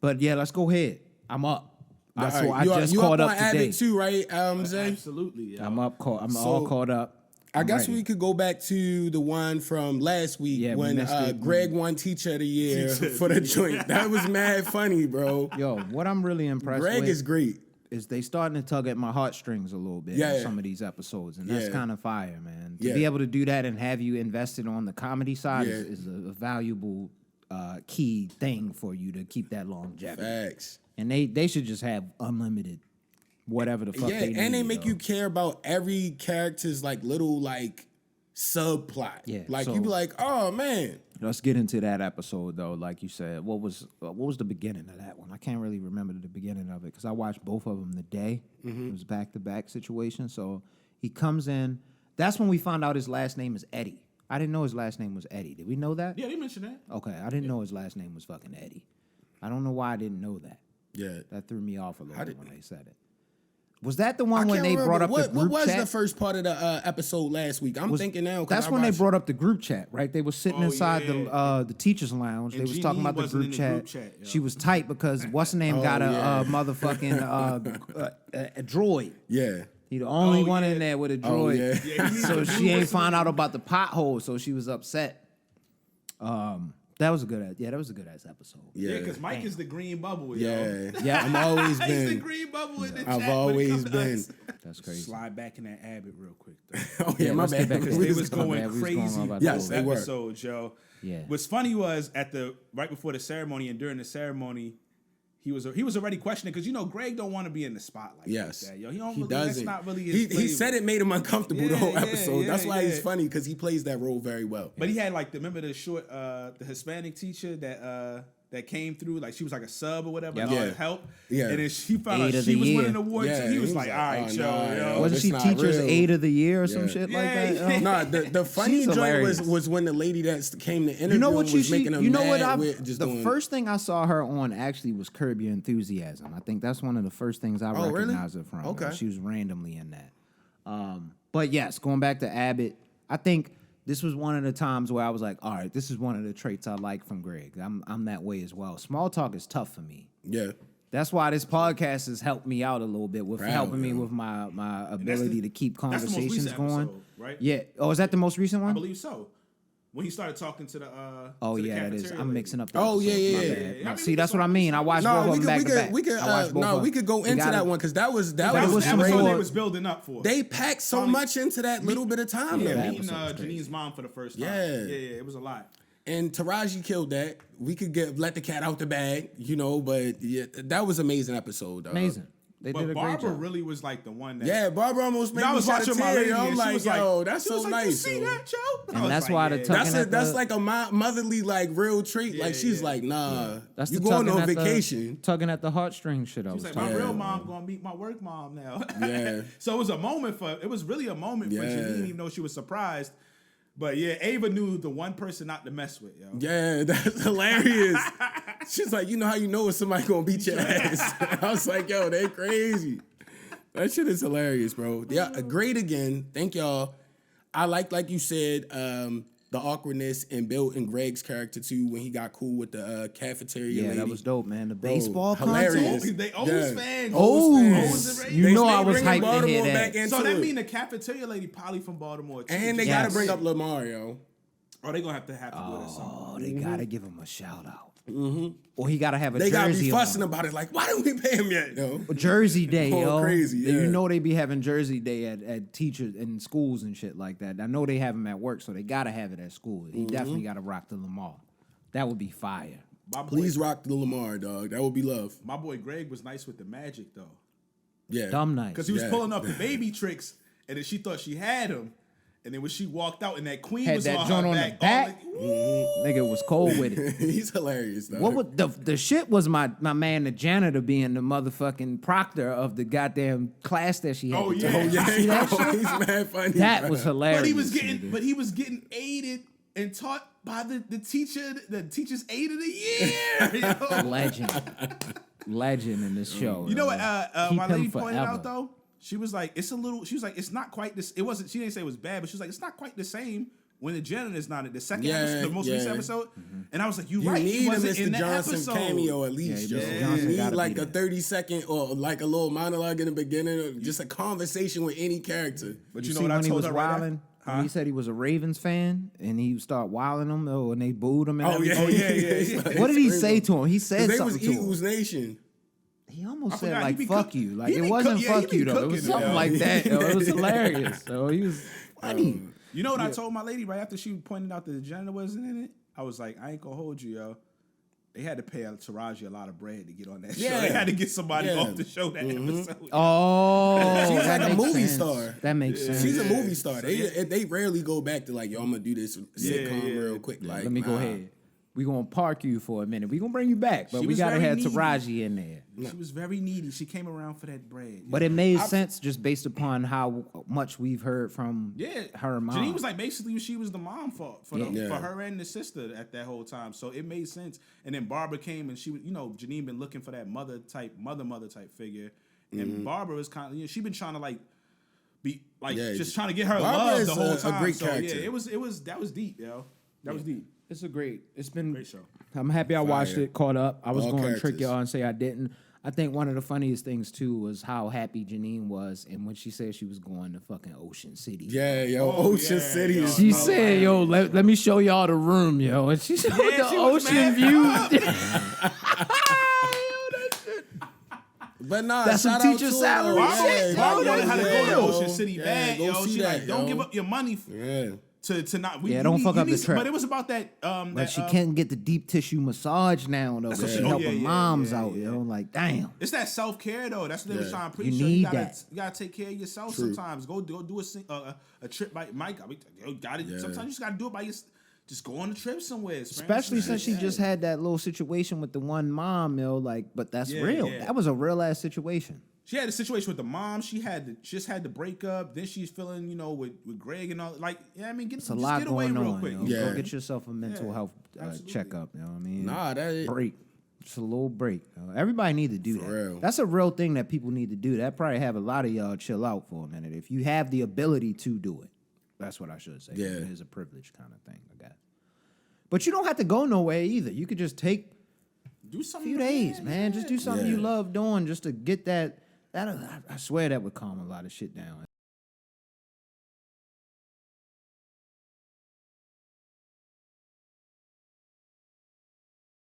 But yeah, let's go ahead. I'm up. Right. I just caught up today. Abbott too, right? Zay? Absolutely. I'm up. I'm all caught up. I guess we could go back to the one from last week when Greg won Teacher of the Year for the joint. That was mad funny, bro. Yo, what I'm really impressed with. Greg is great. Is they starting to tug at my heartstrings a little bit in some of these episodes, and that's kind of fire, man. To be able to do that and have you invested on the comedy side is a valuable key thing for you to keep that longevity. Facts. And they should just have unlimited whatever the fuck they need. And they make you care about every character's like little like subplot. Yeah. Like you be like, oh man. Let's get into that episode though. Like you said, what was the beginning of that one? I can't really remember the beginning of it because I watched both of them the day. Mm-hmm. It was back-to-back situation. So he comes in. That's when we found out his last name is Eddie. I didn't know his last name was Eddie. Did we know that? Yeah, they mentioned that. Okay, I didn't know his last name was fucking Eddie. I don't know why I didn't know that. Yeah. That threw me off a little bit when they said it. Was that the one when they brought up the group chat? What was the first part of the episode last week? I'm thinking now. That's when they brought up the group chat, right? They were sitting inside the teacher's lounge. And they was Janine talking about the group chat. She was tight because what's her name got a motherfucking a droid. Yeah. He the only one in there with a droid. So she ain't found out about the pothole, so she was upset. That was a good ass episode. Yeah, because Mike is the green bubble. Yeah. I'm always been. He's the green bubble in the chat. I've always been. That's crazy. Slide back in that Abbott real quick, though. Oh, yeah, my bad. Because they was going crazy. Yes, they were. Episode, Joe. Yeah. What's funny was right before the ceremony and during the ceremony, he was already questioning because Greg don't want to be in the spotlight. Yes, like that. Yo, he doesn't. That's not really his he said it made him uncomfortable the whole episode. That's why he's funny because he plays that role very well. But he had remember the short the Hispanic teacher that came through, like she was like a sub or whatever, and help. Yeah. And then she found out she was winning awards. Yeah, he was like, all right, yo. Wasn't she teacher's aide of the year or some shit like that? Nah, the funny joint was when the lady that came to interview was making him mad with just doing. The first thing I saw her on actually was Curb Your Enthusiasm. I think that's one of the first things I recognized her from. Okay. She was randomly in that. But yes, going back to Abbott, I think this was one of the times where I was like, all right, this is one of the traits I like from Greg. I'm that way as well. Small talk is tough for me. Yeah. That's why this podcast has helped me out a little bit with helping me with my ability to keep conversations going. Episode, right? Yeah. Oh, is that the most recent one? I believe so. When he started talking to the that is. I'm mixing up. Yeah. See, that's what I mean. I watched both of them back to back. We could go into that one because that was the episode they was building up for. They packed so much into that little bit of time. Yeah, meeting Janine's mom for the first time. Yeah, it was a lot. And Taraji killed that. We could let the cat out the bag, but that was an amazing episode. Amazing. They did a Barbara great job. really was like the one that. Yeah, Barbara almost made me shed a tear. I'm like, yo, that's so nice. You see that, Joe? And that's why the tugging that's like a motherly like real trait. Like she's like, nah, that's you going on vacation. Tugging at the heartstrings shit. She's like, my real mom gonna meet my work mom now. Yeah. So it was really a moment for Janine, even though she was surprised. But yeah, Ava knew the one person not to mess with, yo. Yeah, that's hilarious. She's like, how you know when somebody gonna beat your ass. I was like, yo, they crazy. That shit is hilarious, bro. Yeah, great again. Thank y'all. I like you said, the awkwardness and Bill and Greg's character too when he got cool with the cafeteria lady. That was dope, man. The baseball hilarious. contest. They O's fans. O's. You I was hyped to hear that. So that mean the cafeteria lady probably from Baltimore too. And they gotta bring up Lamar, yo. Oh, they gonna have to do it at some point. Oh, they gotta give him a shout out. Mm-hmm. Or he gotta have a jersey. They gotta be fussing on. about it. Like, why don't we pay him yet? Yo? Jersey Day, yo. Crazy. Yeah. They be having Jersey Day at teachers and schools and shit like that. I know they have him at work, so they gotta have it at school. He definitely gotta rock the Lamar. That would be fire. Please rock the Lamar, dog. That would be love. My boy Greg was nice with the magic though. Yeah, dumb nice. Because he was pulling up the baby tricks, and then she thought she had him. And then when she walked out and that queen had was that on joint her on back, the back, nigga was cold with it. He's hilarious though. What was the shit was my man, the janitor, being the motherfucking proctor of the goddamn class that she had. Oh yeah, see that shit? He's mad funny. That was hilarious. But he was getting aided and taught by the teacher's aide of the year. Legend in this show. You know what? My lady pointed out though. She was like, it's not quite this. It wasn't. She didn't say it was bad, but she was like, it's not quite the same when the janitor's not in the second episode, the most recent episode, and I was like, you right, need he wasn't a Mr. in that Johnson episode. cameo at least. Yeah, Mr. Mr. Johnson You gotta need like be a there. 30-second or like a little monologue in the beginning, or just a conversation with any character. But You you know see what I when he told was her right wilding? after? When he said he was a Ravens fan and he start wilding them, and they booed him. And everything. What did he say to him? He said They something was to Eagles him. Nation. He almost I said forgot, like he be "fuck cook- you." Like he it be wasn't cook- yeah, he "fuck be you" though. It cooking was it, something yo. like that. Yo. It was hilarious. So he was funny. You know what I told my lady right after she pointed out that the janitor wasn't in it? I was like, I ain't gonna hold you, yo. They had to pay Taraji a lot of bread to get on that show. They had to get somebody off the show that episode. Oh, She's that like a makes movie sense. star. That makes sense. She's a movie star. They rarely go back to like, yo, I'm gonna do this sitcom real quick. Like, Let me go ahead. We gonna park you for a minute. We gonna bring you back, but She we was gotta very have needy. Taraji in there. She was very needy. She came around for that bread. But it made sense just based upon how much we've heard from Yeah, her mom. Janine was like basically she was the mom for her and the sister at that whole time, so it made sense. And then Barbara came and she was, Janine been looking for that mother type figure, and Barbara was kind of, she been trying to like be like just trying to get her Barbara love is the whole a time. great so character. yeah, that was deep, yo. That was deep. It's been Great show. I'm happy I watched it, caught up. I was All going to trick characters. y'all and say I didn't. I think one of the funniest things too was how happy Janine was, and when she said she was going to fucking Ocean City. Yeah, yo, Oh, Ocean yeah, City yo. is She said, "Yo, let me show y'all the room, yo," and she showed the she was ocean mad. view. But nah, That's some shout out teacher to her, salary though. shit, Barbara yo. wanted her to go to yo. Ocean City Yeah, bad, go yo. see She that, like, don't yo. give up your money Yeah. to not. Yeah, don't fuck up the trip. But it was about that. But she can't get the deep tissue massage now, though, because she what- helping yeah, yeah, moms yeah, out, yeah. yo. Like, damn. It's that self care though. That's what they was trying to preach. You So need gotta, that. You gotta take care of yourself sometimes. Go do a trip by Mike. I mean, you got it. Sometimes you just gotta do it by yourself. Just go on a trip somewhere. Especially since she just had that little situation with the one mom, yo. Like, but that's Yeah, real. yeah. That was a real ass situation. She had a situation with the mom. She just had to break up. Then she's feeling, with Greg and all. Like, yeah, I mean, It's a lot get away going real on. quick. Yo. Yeah. Go get yourself a mental health absolutely. checkup. You know what I mean? Nah, that break. Just a little break. Everybody need to do that. real. That's a real thing that people need to do. That probably have a lot of y'all chill out for a minute if you have the ability to do it. That's what I should say. Yeah. It is a privilege kind of thing. I guess. But you don't have to go nowhere either. You could just take Do a something. few days, man. Just do something you Yeah. love doing just to get that. I swear that would calm a lot of shit down.